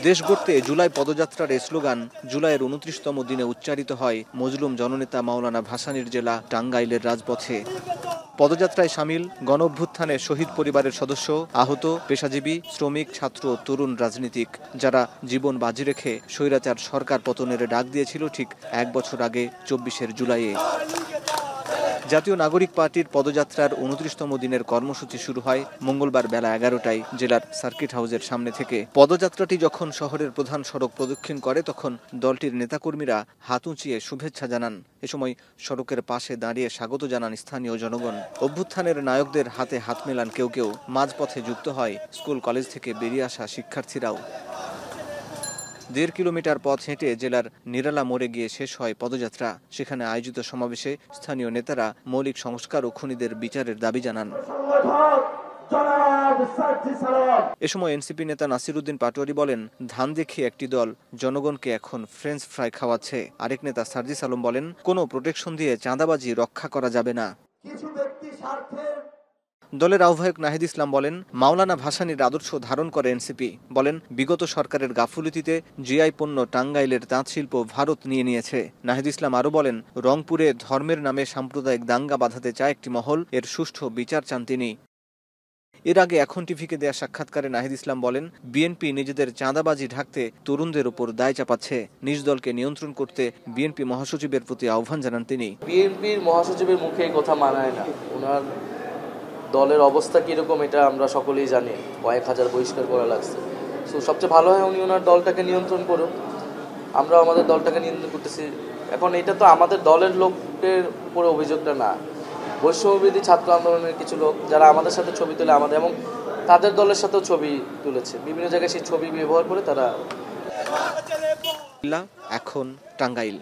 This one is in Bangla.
দেশ গড়তে জুলাই পদযাত্রার এই স্লোগান জুলাইয়ের ২৯তম দিনে উচ্চারিত হয় মজলুম জননেতা মাওলানা ভাসানীর জেলা টাঙ্গাইলের রাজপথে। পদযাত্রায় সামিল গণঅভ্যুত্থানে শহীদ পরিবারের সদস্য, আহত, পেশাজীবী, শ্রমিক, ছাত্র, তরুণ রাজনীতিক, যারা জীবন বাজি রেখে স্বৈরাচার সরকার পতনের ডাক দিয়েছিল ঠিক ১ বছর আগে ২৪শে জুলাইয়ে। জাতীয় নাগরিক পার্টির পদযাত্রার ২৯তম দিনের কর্মসূচি শুরু হয় মঙ্গলবার বেলা ১১টায় জেলার সার্কিট হাউসের সামনে থেকে। পদযাত্রাটি যখন শহরের প্রধান সড়ক প্রদক্ষিণ করে তখন দলটির নেতাকর্মীরা হাত উঁচিয়ে শুভেচ্ছা জানান। এ সময় সড়কের পাশে দাঁড়িয়ে স্বাগত জানান স্থানীয় জনগণ। অভ্যুত্থানের নায়কদের হাতে হাত মেলান কেউ কেউ। মাঝপথে যুক্ত হয় স্কুল কলেজ থেকে বেরিয়ে আসা শিক্ষার্থীরাও। ১.৫ কিলোমিটার পথ হেঁটে জেলার নিরালা মোড়ে গিয়ে শেষ হয় পদযাত্রা। সেখানে আয়োজিত সমাবেশে স্থানীয় নেতারা মৌলিক সংস্কার ও খুনিদের বিচারের দাবি জানান। এ সময় এনসিপি নেতা নাসির উদ্দিন পাটোয়ারি বলেন, ধান দেখিয়ে একটি দল জনগণকে এখন ফ্রেঞ্চ ফ্রাই খাওয়াচ্ছে। আরেক নেতা সার্জিস আলম বলেন, কোনো প্রোটেকশন দিয়ে চাঁদাবাজি রক্ষা করা যাবে না। দলের আহ্বায়ক নাহিদ ইসলাম বলেন, মাওলানা ভাসানীর আদর্শ ধারণ করে এনসিপি। বলেন, বিগত সরকারের গাফুলতিতে জিআই পণ্য টাঙ্গাইলের তাঁতশিল্প ভারত নিয়ে নিয়েছে। নাহিদ ইসলাম আরও বলেন, রংপুরে ধর্মের নামে সাম্প্রদায়িক দাঙ্গা বাঁধাতে চায় একটি মহল, এর সুষ্ঠু বিচার চান তিনি। এর আগে এখন টিভিকে দেয়া সাক্ষাৎকারে নাহিদ ইসলাম বলেন, বিএনপি নিজেদের চাঁদাবাজি ঢাকতে তরুণদের উপর দায় চাপাচ্ছে। নিজ দলকে নিয়ন্ত্রণ করতে বিএনপি মহাসচিবের প্রতি আহ্বান জানান তিনি। বিএনপির মহাসচিবের মুখে এই কথা মানায় না। ওনার দলের অবস্থা কীরকম এটা আমরা সকলেই জানি। কয়েক হাজার বহিষ্কার করা লাগছে। সো সবচেয়ে ভালো হয় উনি ওনার দলটাকে নিয়ন্ত্রণ করুন। আমরাও আমাদের দলটাকে নিয়ন্ত্রণ করতেছি। এখন এটা তো আমাদের দলের লোকের উপরে অভিযোগটা না, বৈষম্যবিরোধী ছাত্র আন্দোলনের কিছু লোক যারা আমাদের সাথে ছবি তুলে আমাদের এবং তাদের দলের সাথেও ছবি তুলেছে। বিভিন্ন জায়গায় সেই ছবি ব্যবহার করে তারা। এখন টাঙ্গাইল।